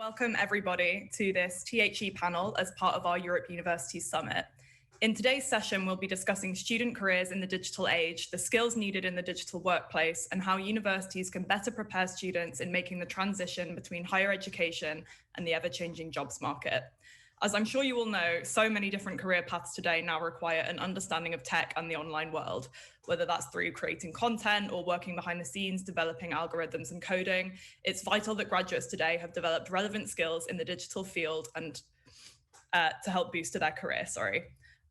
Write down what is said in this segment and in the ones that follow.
Welcome everybody to this THE panel as part of our Europe Universities Summit. In today's session, we'll be discussing student careers in the digital age, the skills needed in the digital workplace, and how universities can better prepare students in making the transition between higher education and the ever-changing jobs market. As I'm sure you all know, so many different career paths today now require an understanding of tech and the online world, whether that's through creating content or working behind the scenes, developing algorithms and coding. It's vital that graduates today have developed relevant skills in the digital field and to help boost their career,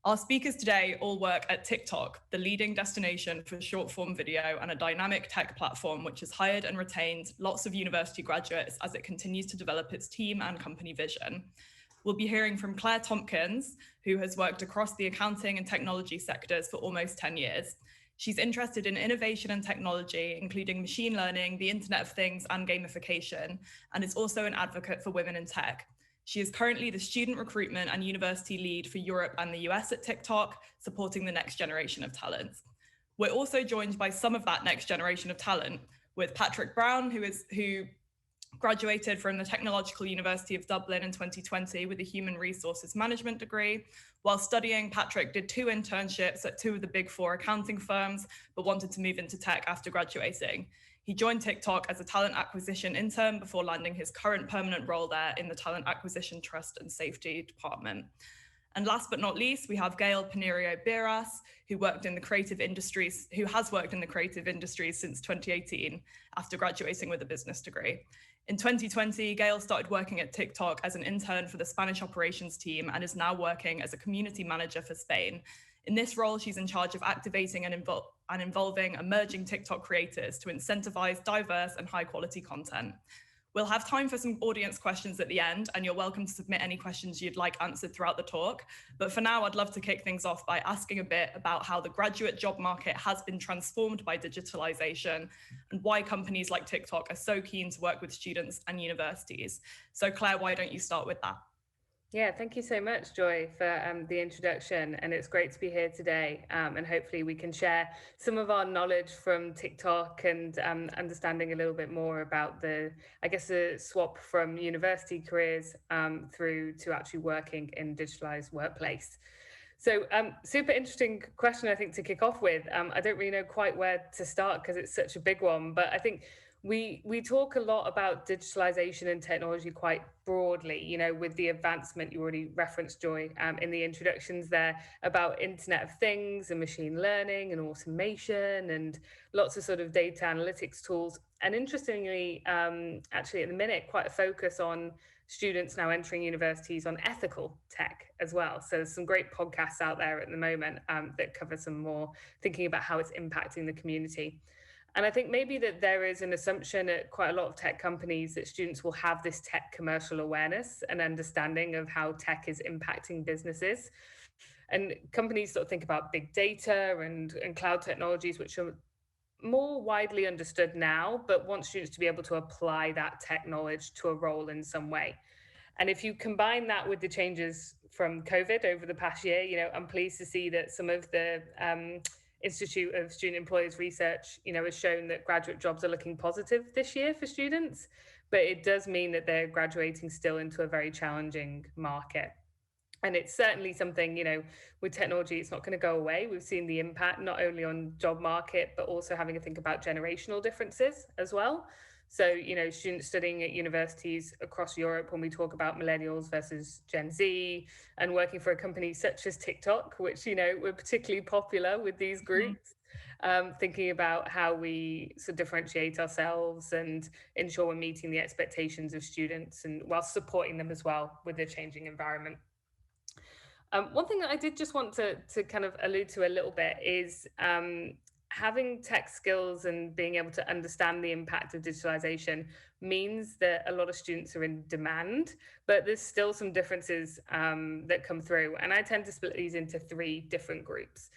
Our speakers today all work at TikTok, the leading destination for short form video and a dynamic tech platform which has hired and retained lots of university graduates as it continues to develop its team and company vision. We'll be hearing from Claire Tompkins, who has worked across the accounting and technology sectors for almost 10 years. She's interested in innovation and technology, including machine learning, the Internet of Things, and gamification, and is also an advocate for women in tech. She is currently the student recruitment and university lead for Europe and the US at TikTok, supporting the next generation of talents. We're also joined by some of that next generation of talent, with Patrick Brown, who graduated from the Technological University of Dublin in 2020 with a human resources management degree. While studying, Patrick did 2 internships at 2 of the big 4 accounting firms, but wanted to move into tech after graduating. He joined TikTok as a talent acquisition intern before landing his current permanent role there in the Talent Acquisition Trust and Safety Department. And last but not least, we have Gail Pinerio-Biras, who has worked in the creative industries since 2018 after graduating with a business degree. In 2020, Gail started working at TikTok as an intern for the Spanish operations team and is now working as a community manager for Spain. In this role, she's in charge of activating and involving emerging TikTok creators to incentivize diverse and high quality content. We'll have time for some audience questions at the end, and you're welcome to submit any questions you'd like answered throughout the talk. But for now, I'd love to kick things off by asking a bit about how the graduate job market has been transformed by digitalization and why companies like TikTok are so keen to work with students and universities. So Claire, why don't you start with that? Yeah, thank you so much, Joy, for the introduction. And it's great to be here today. And hopefully we can share some of our knowledge from TikTok and understanding a little bit more about the swap from university careers through to actually working in digitalized workplace. So super interesting question, I think, to kick off with. I don't really know quite where to start because it's such a big one, but I think we talk a lot about digitalization and technology quite broadly, with the advancement you already referenced, Joy, in the introductions there about Internet of Things and machine learning and automation and lots of sort of data analytics tools. And interestingly, actually at the minute, quite a focus on students now entering universities on ethical tech as well. So there's some great podcasts out there at the moment that cover some more thinking about how it's impacting the community. And I think maybe that there is an assumption at quite a lot of tech companies that students will have this tech commercial awareness and understanding of how tech is impacting businesses. And companies sort of think about big data and cloud technologies, which are more widely understood now, but want students to be able to apply that tech knowledge to a role in some way. And if you combine that with the changes from COVID over the past year, I'm pleased to see that some of the Institute of Student Employers research, has shown that graduate jobs are looking positive this year for students, but it does mean that they're graduating still into a very challenging market. And it's certainly something, with technology, it's not going to go away. We've seen the impact not only on job market, but also having to think about generational differences as well. So, students studying at universities across Europe, when we talk about millennials versus Gen Z, and working for a company such as TikTok, which, we're particularly popular with these groups, thinking about how we sort of differentiate ourselves and ensure we're meeting the expectations of students and while supporting them as well with the changing environment. One thing that I did just want to kind of allude to a little bit is having tech skills and being able to understand the impact of digitalization means that a lot of students are in demand, but there's still some differences that come through. And I tend to split these into 3 different groups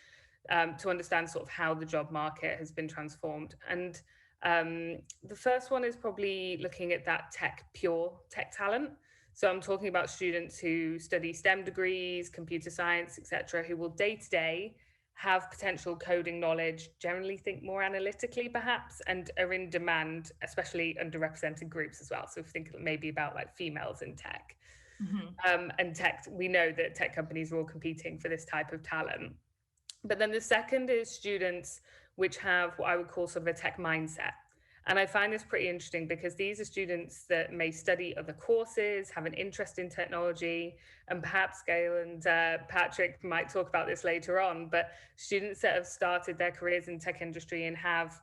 to understand sort of how the job market has been transformed. And the first one is probably looking at that pure tech talent. So I'm talking about students who study STEM degrees, computer science, etc., who will day to day have potential coding knowledge, generally think more analytically perhaps, and are in demand, especially underrepresented groups as well. So if you think maybe about like females in tech. And tech, we know that tech companies are all competing for this type of talent. But then the second is students which have what I would call sort of a tech mindset. And I find this pretty interesting because these are students that may study other courses, have an interest in technology, and perhaps Gail and Patrick might talk about this later on, but students that have started their careers in tech industry and have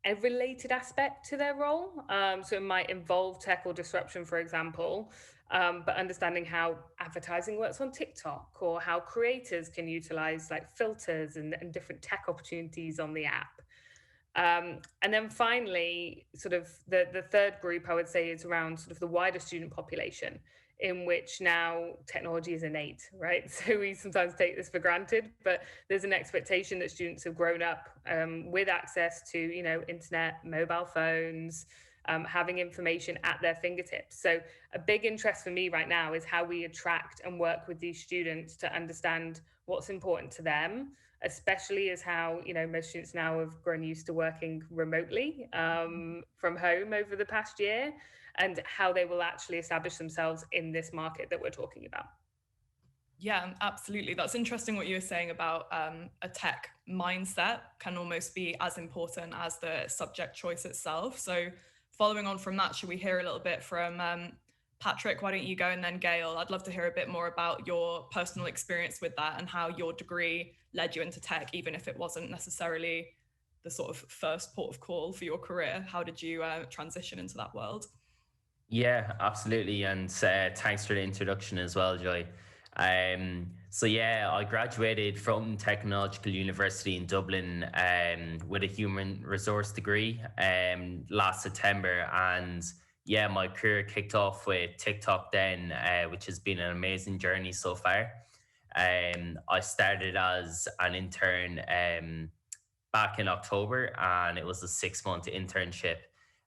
a related aspect to their role. So it might involve tech or disruption, for example, but understanding how advertising works on TikTok or how creators can utilize like filters and different tech opportunities on the app. And then finally, sort of the third group I would say is around sort of the wider student population, in which now technology is innate, right? So we sometimes take this for granted, but there's an expectation that students have grown up with access to, you know, internet, mobile phones, having information at their fingertips. So a big interest for me right now is how we attract and work with these students to understand what's important to them, especially as how, you know, most students now have grown used to working remotely from home over the past year, and how they will actually establish themselves in this market that we're talking about. Yeah, absolutely. That's interesting what you were saying about a tech mindset can almost be as important as the subject choice itself. So following on from that, should we hear a little bit from Patrick? Why don't you go, and then Gail? I'd love to hear a bit more about your personal experience with that and how your degree led you into tech, even if it wasn't necessarily the sort of first port of call for your career. How did you transition into that world? Yeah, absolutely. And thanks for the introduction as well, Joy. So yeah, I graduated from Technological University in Dublin with a human resource degree last September. And yeah, my career kicked off with TikTok then, which has been an amazing journey so far. I started as an intern back in October, and it was a 6 month internship.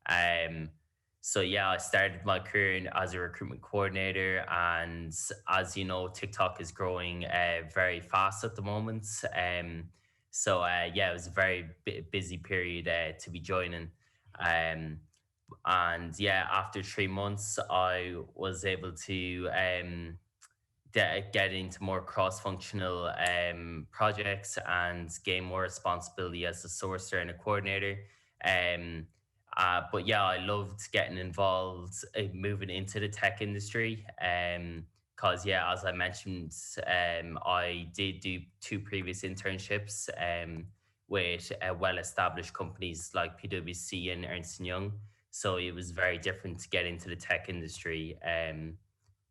Um, so yeah, I started my career as a recruitment coordinator, and as you know, TikTok is growing very fast at the moment. Yeah, it was a very busy period to be joining. Um, and yeah, after 3 months, I was able to get into more cross-functional projects and gain more responsibility as a sourcer and a coordinator. Um, but yeah, I loved getting involved, moving into the tech industry. Because yeah, as I mentioned, I did do two previous internships with well-established companies like PwC and Ernst and Young. So it was very different to get into the tech industry.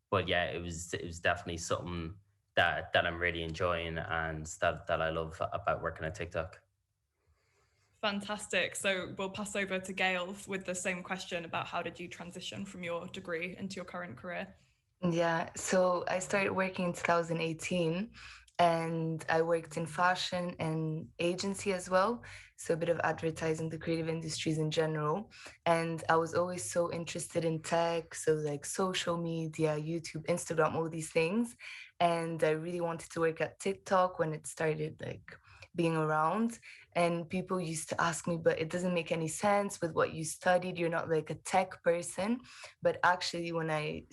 But yeah, it was definitely something that I'm really enjoying and that I love about working at TikTok. Fantastic. So we'll pass over to Gail with the same question about how did you transition from your degree into your current career? Yeah, so I started working in 2018 and I worked in fashion and agency as well. So a bit of advertising, the creative industries in general. And I was always so interested in tech, so like social media, YouTube, Instagram, all these things. And I really wanted to work at TikTok when it started like being around. And people used to ask me, but it doesn't make any sense with what you studied. You're not like a tech person. But actually, when I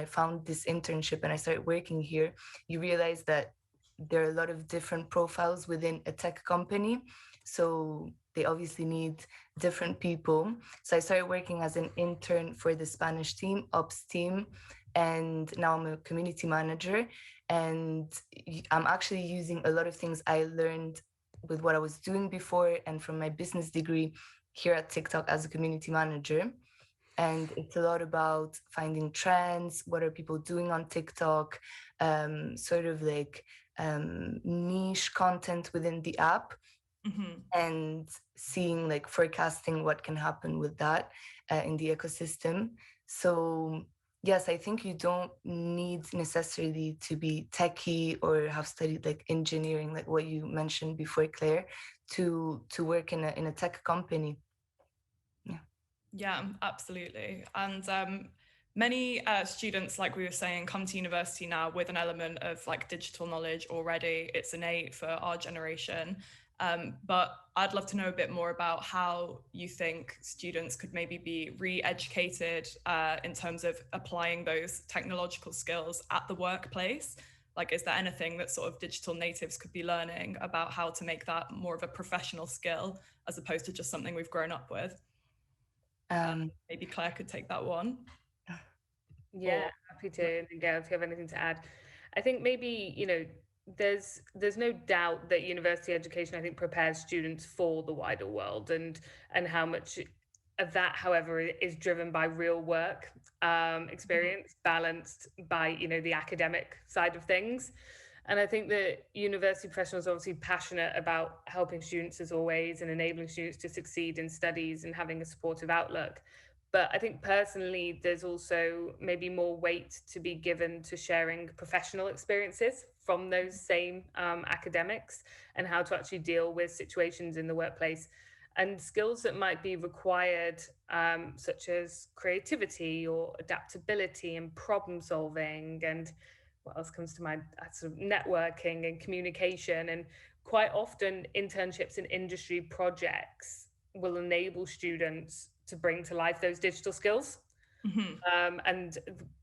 found this internship and I started working here, you realize that there are a lot of different profiles within a tech company. So they obviously need different people. So I started working as an intern for the Spanish team, ops team, and now I'm a community manager. And I'm actually using a lot of things I learned with what I was doing before and from my business degree here at TikTok as a community manager. And it's a lot about finding trends, what are people doing on TikTok, sort of like niche content within the app, and seeing like forecasting what can happen with that in the ecosystem. So yes, I think you don't need necessarily to be techie or have studied like engineering, like what you mentioned before, Claire, to work in a tech company. Yeah, absolutely. And Many students, like we were saying, come to university now with an element of like digital knowledge already. It's innate for our generation. But I'd love to know a bit more about how you think students could maybe be re-educated in terms of applying those technological skills at the workplace. Like, is there anything that sort of digital natives could be learning about how to make that more of a professional skill as opposed to just something we've grown up with? Maybe Claire could take that one. Yeah, happy to. And Gail, if you have anything to add. I think maybe, there's no doubt that university education, I think, prepares students for the wider world, and how much of that, however, is driven by real work experience, balanced by, the academic side of things. And I think that university professionals are obviously passionate about helping students as always, and enabling students to succeed in studies and having a supportive outlook. But I think personally, there's also maybe more weight to be given to sharing professional experiences from those same academics, and how to actually deal with situations in the workplace, and skills that might be required, such as creativity or adaptability and problem solving, and what else comes to mind? Sort of networking and communication. And quite often, internships and industry projects will enable students to bring to life those digital skills. And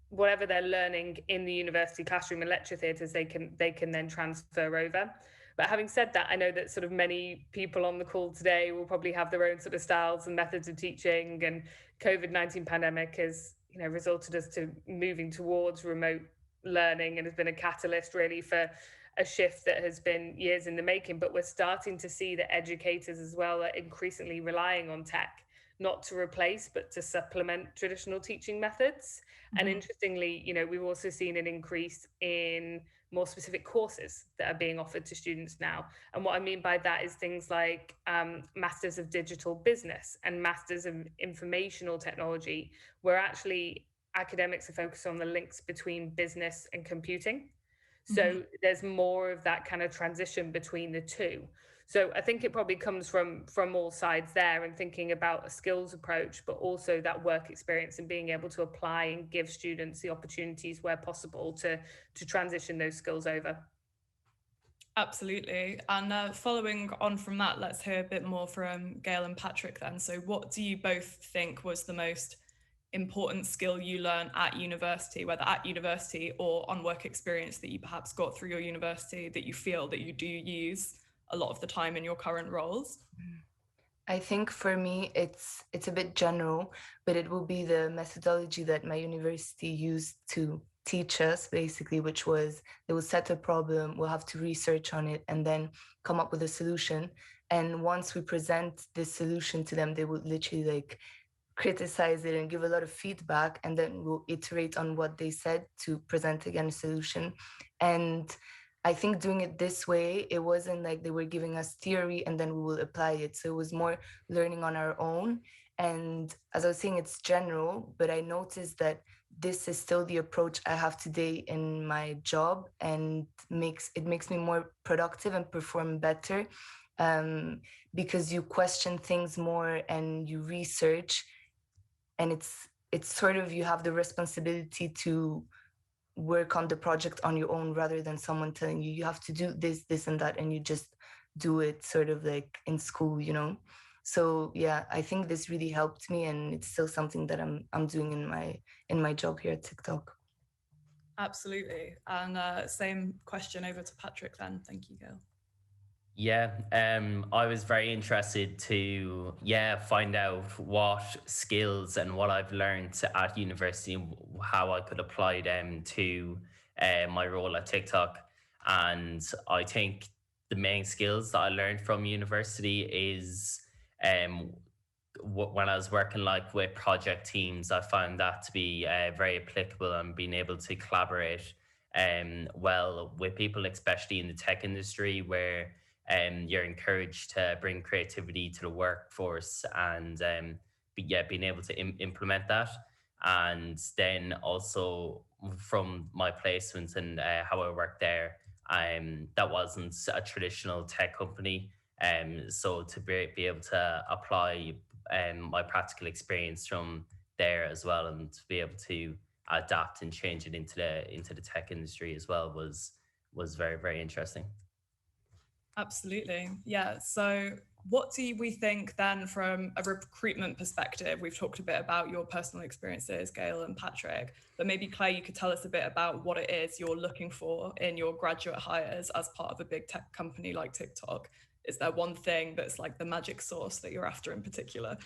whatever they're learning in the university classroom and lecture theatres, they can then transfer over. But having said that, I know that sort of many people on the call today will probably have their own sort of styles and methods of teaching, and COVID-19 pandemic has, resulted us to moving towards remote learning, and has been a catalyst really for a shift that has been years in the making. But we're starting to see that educators as well are increasingly relying on tech, not to replace, but to supplement traditional teaching methods. And interestingly, we've also seen an increase in more specific courses that are being offered to students now. And what I mean by that is things like Masters of Digital Business and Masters of Informational Technology, where actually academics are focused on the links between business and computing. So there's more of that kind of transition between the two. So I think it probably comes from all sides there, and thinking about a skills approach, but also that work experience and being able to apply and give students the opportunities where possible to transition those skills over. Absolutely. And following on from that, let's hear a bit more from Gail and Patrick then. So what do you both think was the most important skill you learn at university, whether at university or on work experience that you perhaps got through your university, that you feel that you do use a lot of the time in your current roles? I think for me, it's a bit general, but it will be the methodology that my university used to teach us, basically, which was they will set a problem, we'll have to research on it, and then come up with a solution. And once we present this solution to them, they would literally like criticize it and give a lot of feedback, and then we'll iterate on what they said to present again a solution. And I think doing it this way, it wasn't like they were giving us theory and then we will apply it. So it was more learning on our own. And as I was saying, it's general, but I noticed that this is still the approach I have today in my job, and it makes me more productive and perform better, because you question things more and you research, and it's sort of, you have the responsibility to work on the project on your own, rather than someone telling you have to do this and that, and you just do it sort of like in school, So yeah, I think this really helped me, and it's still something that I'm doing in my job here at TikTok. Absolutely. And same question over to Patrick then. Thank you, Gail. Yeah, I was very interested to find out what skills and what I've learned at university and how I could apply them to my role at TikTok. And I think the main skills that I learned from university is when I was working like with project teams, I found that to be very applicable, and being able to collaborate well with people, especially in the tech industry, where you're encouraged to bring creativity to the workforce, and being able to implement that. And then also from my placements and how I worked there, that wasn't a traditional tech company. So to be able to apply my practical experience from there as well, and to be able to adapt and change it into the tech industry as well was very, very interesting. Absolutely. Yeah. So what do we think then from a recruitment perspective? We've talked a bit about your personal experiences, Gail and Patrick, but maybe Claire, you could tell us a bit about what it is you're looking for in your graduate hires as part of a big tech company like TikTok. Is there one thing that's like the magic sauce that you're after in particular?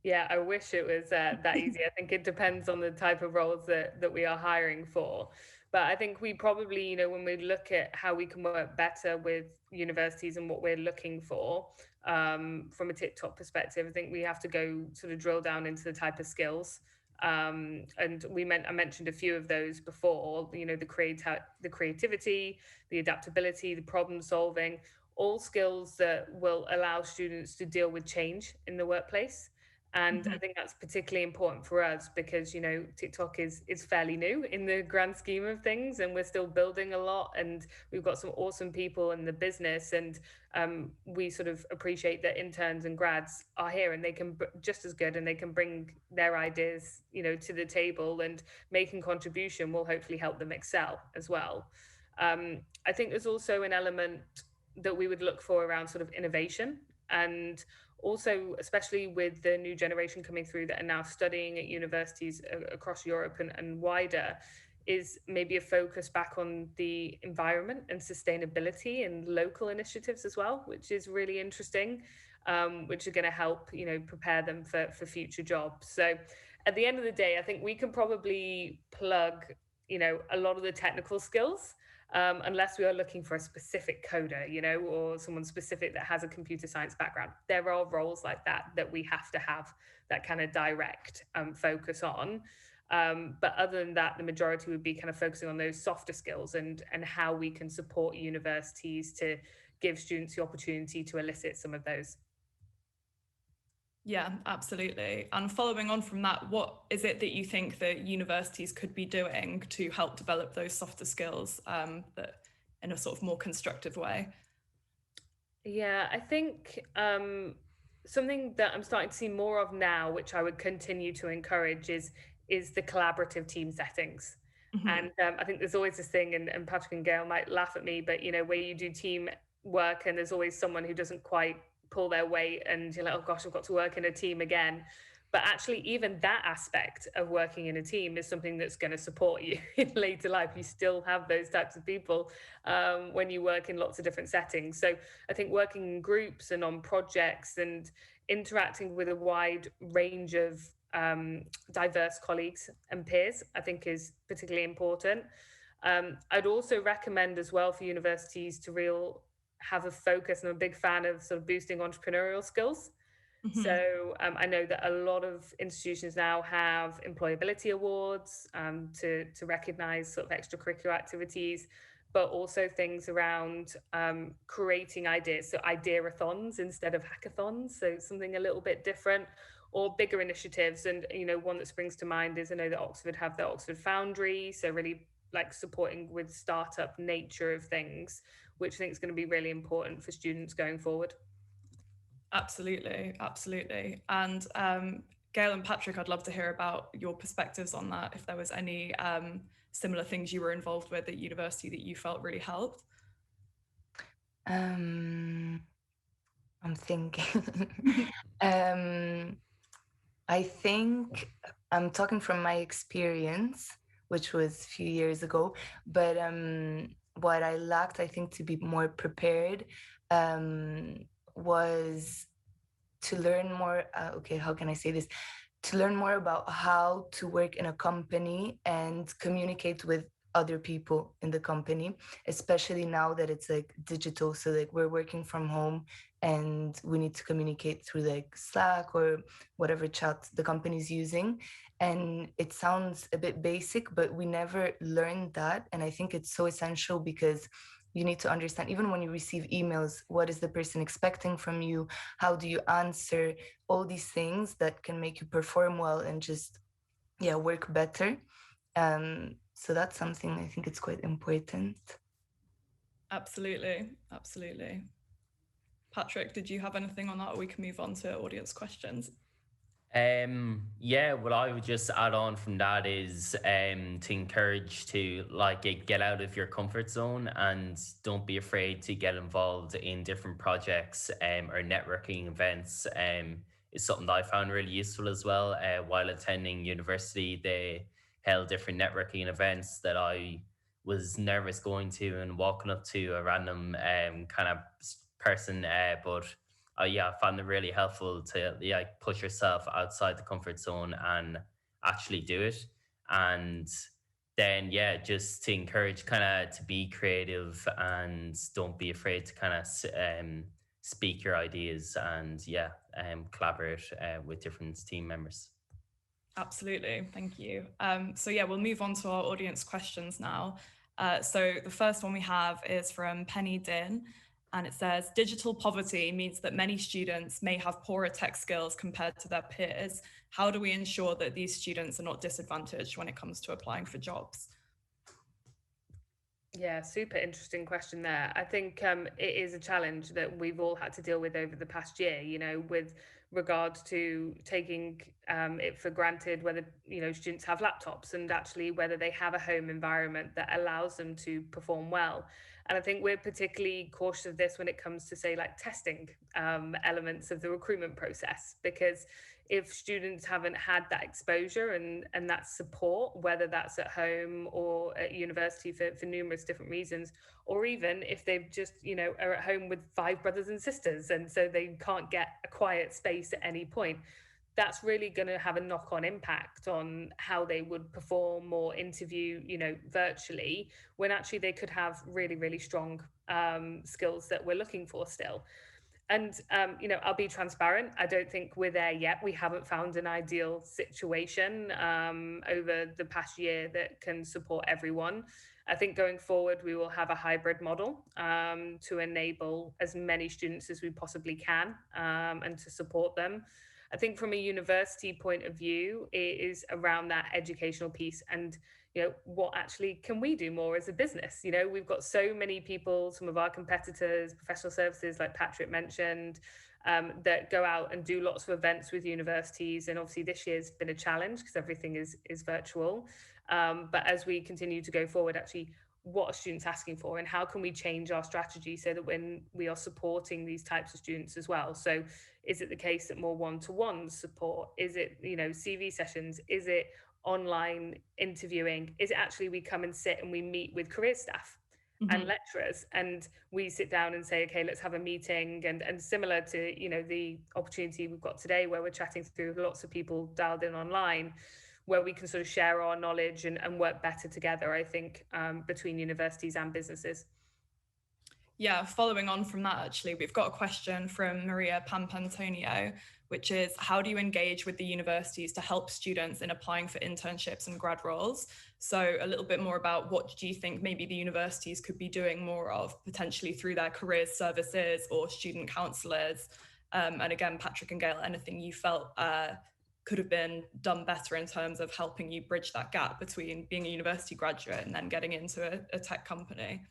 Yeah, I wish it was that easy. I think it depends on the type of roles that we are hiring for. But I think we probably, when we look at how we can work better with universities and what we're looking for from a TikTok perspective, I think we have to go sort of drill down into the type of skills. And I mentioned a few of those before, the creativity, the adaptability, the problem solving, all skills that will allow students to deal with change in the workplace. And I think that's particularly important for us because, TikTok is fairly new in the grand scheme of things, and we're still building a lot, and we've got some awesome people in the business, and we sort of appreciate that interns and grads are here and they can just as good, and they can bring their ideas, to the table, and making contribution will hopefully help them excel as well. I think there's also an element that we would look for around sort of innovation, and also especially with the new generation coming through that are now studying at universities across Europe and wider, is maybe a focus back on the environment and sustainability and local initiatives as well, which is really interesting, which are going to help prepare them for future jobs. So at the end of the day, I think we can probably plug a lot of the technical skills, unless we are looking for a specific coder, or someone specific that has a computer science background. There are roles like that we have to have that kind of direct focus on. But other than that, the majority would be kind of focusing on those softer skills and how we can support universities to give students the opportunity to elicit some of those. Yeah, absolutely. And following on from that, what is it that you think that universities could be doing to help develop those softer skills that in a sort of more constructive way? Yeah, I think something that I'm starting to see more of now, which I would continue to encourage, is the collaborative team settings. And I think there's always this thing, and Patrick and Gail might laugh at me, but where you do team work and there's always someone who doesn't quite pull their weight, and you're like, oh gosh, I've got to work in a team again. But actually, even that aspect of working in a team is something that's going to support you in later life. You still have those types of people when you work in lots of different settings. So I think working in groups and on projects and interacting with a wide range of diverse colleagues and peers, I think is particularly important. I'd also recommend as well for universities to have a focus, and I'm a big fan of sort of boosting entrepreneurial skills. So I know that a lot of institutions now have employability awards to recognize sort of extracurricular activities, but also things around creating ideas. So idea-a-thons instead of hackathons. So something a little bit different, or bigger initiatives. And, one that springs to mind is I know that Oxford have the Oxford Foundry. So really like supporting with startup nature of things, which I think is going to be really important for students going forward. Absolutely, absolutely. And Gail and Patrick, I'd love to hear about your perspectives on that, if there was any similar things you were involved with at university that you felt really helped. I'm thinking. I think I'm talking from my experience, which was a few years ago, but what I lacked, I think, to be more prepared was to learn more. How can I say this? To learn more about how to work in a company and communicate with other people in the company, especially now that it's like digital. So like we're working from home and we need to communicate through like Slack or whatever chat the company's using. And it sounds a bit basic, but we never learned that. And I think it's so essential because you need to understand, even when you receive emails, what is the person expecting from you? How do you answer? All these things that can make you perform well and just, work better. So that's something I think it's quite important. Absolutely, absolutely. Patrick, did you have anything on that, or we can move on to audience questions? Yeah, what I would just add on from that is to encourage to get out of your comfort zone and don't be afraid to get involved in different projects or networking events. Is something that I found really useful as well. While attending university, they held different networking events that I was nervous going to and walking up to a random kind of person, but yeah, I found it really helpful to push yourself outside the comfort zone and actually do it. And then yeah, just to encourage kind of to be creative and don't be afraid to kind of speak your ideas and yeah, collaborate with different team members. Absolutely, thank you. So yeah, we'll move on to our audience questions now. So the first one we have is from Penny Din, and it says, digital poverty means that many students may have poorer tech skills compared to their peers. How do we ensure that these students are not disadvantaged when it comes to applying for jobs? Yeah, super interesting question there. I think it is a challenge that we've all had to deal with over the past year, with regard to taking it for granted whether, students have laptops and actually whether they have a home environment that allows them to perform well. And I think we're particularly cautious of this when it comes to, say, like testing elements of the recruitment process, because if students haven't had that exposure and that support, whether that's at home or at university for numerous different reasons, or even if they've just, are at home with 5 brothers and sisters, and so they can't get a quiet space at any point, that's really going to have a knock-on impact on how they would perform or interview, virtually, when actually they could have really, really strong skills that we're looking for still. And, I'll be transparent. I don't think we're there yet. We haven't found an ideal situation over the past year that can support everyone. I think going forward, we will have a hybrid model to enable as many students as we possibly can and to support them. I think from a university point of view, it is around that educational piece and what actually can we do more as a business. We've got so many people, some of our competitors, professional services like Patrick mentioned, that go out and do lots of events with universities, and obviously this year's been a challenge because everything is virtual, but as we continue to go forward, actually, what are students asking for and how can we change our strategy so that when we are supporting these types of students as well? So is it the case that more one-to-one support? Is it CV sessions? Is it online interviewing? Is it actually we come and sit and we meet with career staff and lecturers, and we sit down and say, okay, let's have a meeting, and similar to the opportunity we've got today where we're chatting through lots of people dialed in online, where we can sort of share our knowledge and work better together, I think, between universities and businesses. Yeah, following on from that, actually, we've got a question from Maria Pampantonio, which is, how do you engage with the universities to help students in applying for internships and grad roles? So a little bit more about what do you think maybe the universities could be doing more of, potentially through their careers services or student counsellors? And again, Patrick and Gail, anything you felt could have been done better in terms of helping you bridge that gap between being a university graduate and then getting into a tech company?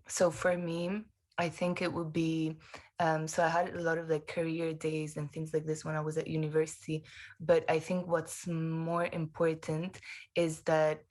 So for me, I think it would be, so I had a lot of like career days and things like this when I was at university, but I think what's more important is that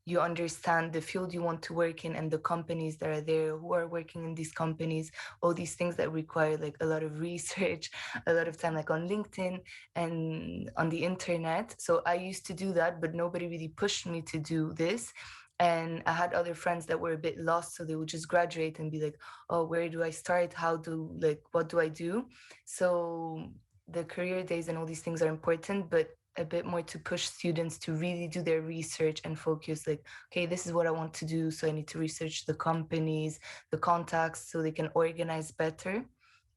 you understand the field you want to work in and the companies that are there, who are working in these companies, all these things that require like a lot of research, a lot of time like on LinkedIn and on the internet. So I used to do that, but nobody really pushed me to do this. And I had other friends that were a bit lost, so they would just graduate and be like, oh, where do I start? What do I do? So the career days and all these things are important, but a bit more to push students to really do their research and focus like, okay, this is what I want to do. So I need to research the companies, the contacts, so they can organize better.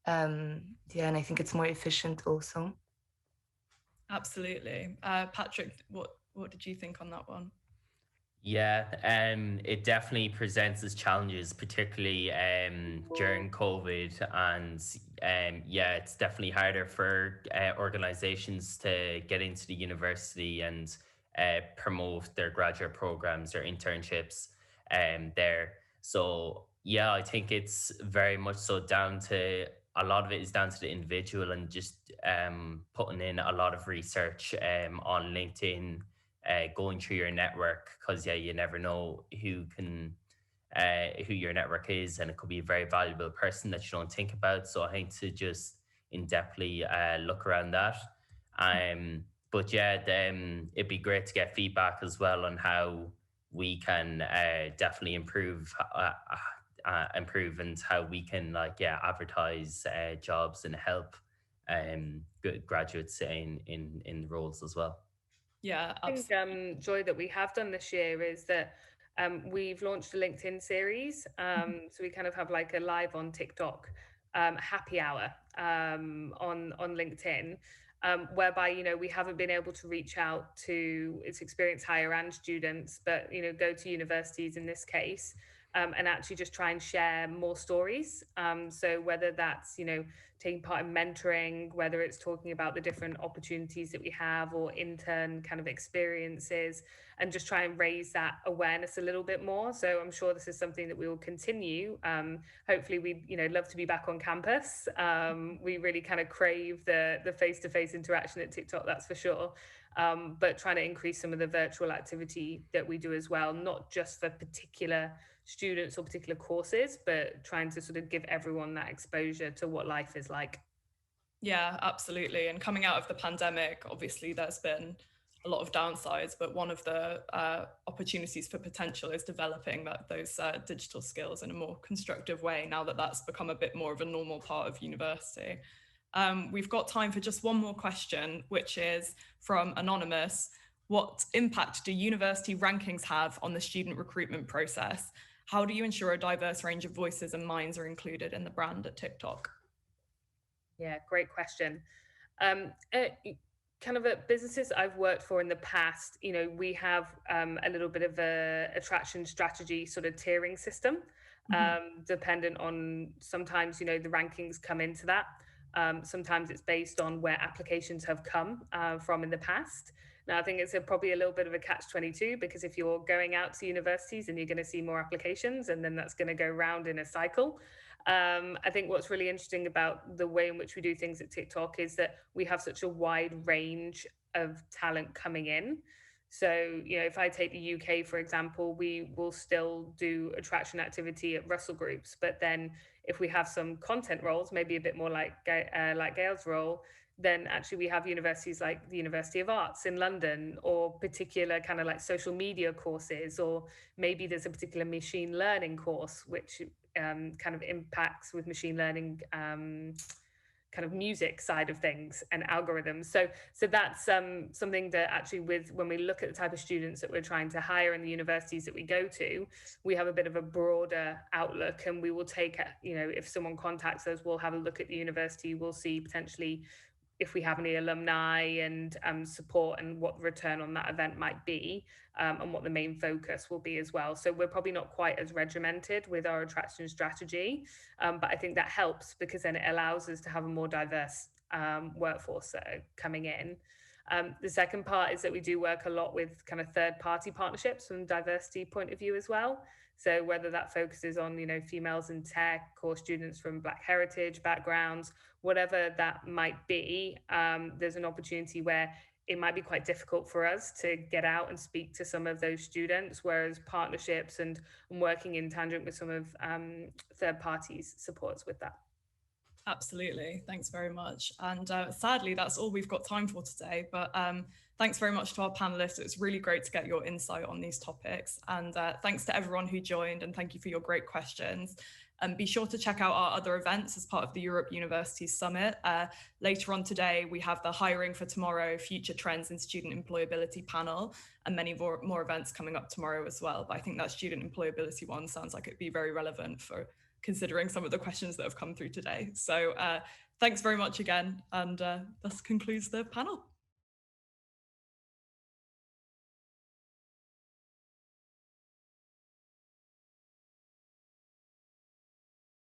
Yeah, and I think it's more efficient also. Absolutely. Patrick, what did you think on that one? Yeah, it definitely presents as challenges, particularly during COVID, and yeah, it's definitely harder for organizations to get into the university and promote their graduate programs or internships there. So yeah, I think it's very much so down to a lot of it is down to the individual, and just putting in a lot of research on LinkedIn, going through your network, because yeah, you never know who your network is, and it could be a very valuable person that you don't think about. So I think to just in depthly look around that. But yeah, it'd be great to get feedback as well on how we can definitely improve, and how we can advertise jobs and help good graduates in roles as well. Yeah, I think, Joy, that we have done this year is that we've launched a LinkedIn series. So we kind of have like a live on TikTok happy hour on LinkedIn, whereby, you know, we haven't been able to reach out to its experienced hire and students, but, you know, go to universities in this case, and actually just try and share more stories. So whether that's, you know, taking part in mentoring, whether it's talking about the different opportunities that we have or intern kind of experiences, and just try and raise that awareness a little bit more. So I'm sure this is something that we will continue. Hopefully we, you know, love to be back on campus. We really kind of crave the face-to-face interaction at TikTok, that's for sure. But trying to increase some of the virtual activity that we do as well, not just for particular students or particular courses, but trying to sort of give everyone that exposure to what life is like. Yeah, absolutely. And coming out of the pandemic, obviously there's been a lot of downsides, but one of the opportunities for potential is developing those digital skills in a more constructive way, now that that's become a bit more of a normal part of university. We've got time for just one more question, which is from Anonymous. What impact do university rankings have on the student recruitment process? How do you ensure a diverse range of voices and minds are included in the brand at TikTok? Yeah, great question. Kind of at businesses I've worked for in the past, you know, we have a little bit of a attraction strategy sort of tiering system, dependent on, sometimes, you know, the rankings come into that. Sometimes it's based on where applications have come from in the past. Now, I think it's probably a little bit of a catch-22, because if you're going out to universities and you're going to see more applications, and then that's going to go round in a cycle. I think what's really interesting about the way in which we do things at TikTok is that we have such a wide range of talent coming in. So, you know, if I take the UK, for example, we will still do attraction activity at Russell Groups. But then if we have some content roles, maybe a bit more like Gail's role, then actually we have universities like the University of Arts in London, or particular kind of like social media courses, or maybe there's a particular machine learning course, which kind of impacts with machine learning kind of music side of things and algorithms. So that's something that actually, when we look at the type of students that we're trying to hire in the universities that we go to, we have a bit of a broader outlook, and we will take, you know, if someone contacts us, we'll have a look at the university, we'll see potentially if we have any alumni and support, and what the return on that event might be, and what the main focus will be as well. So we're probably not quite as regimented with our attraction strategy, but I think that helps, because then it allows us to have a more diverse workforce coming in. The second part is that we do work a lot with kind of third-party partnerships from a diversity point of view as well. So whether that focuses on, you know, females in tech, or students from Black heritage backgrounds, whatever that might be, there's an opportunity where it might be quite difficult for us to get out and speak to some of those students, whereas partnerships and working in tangent with some of third parties supports with that. Absolutely. Thanks very much. And sadly, that's all we've got time for today. But thanks very much to our panelists. It was really great to get your insight on these topics. And thanks to everyone who joined, and thank you for your great questions. And be sure to check out our other events as part of the Europe Universities Summit. Later on today, we have the Hiring for Tomorrow, Future Trends in Student Employability panel, and many more events coming up tomorrow as well. But I think that student employability one sounds like it'd be very relevant for considering some of the questions that have come through today. So thanks very much again, and this concludes the panel.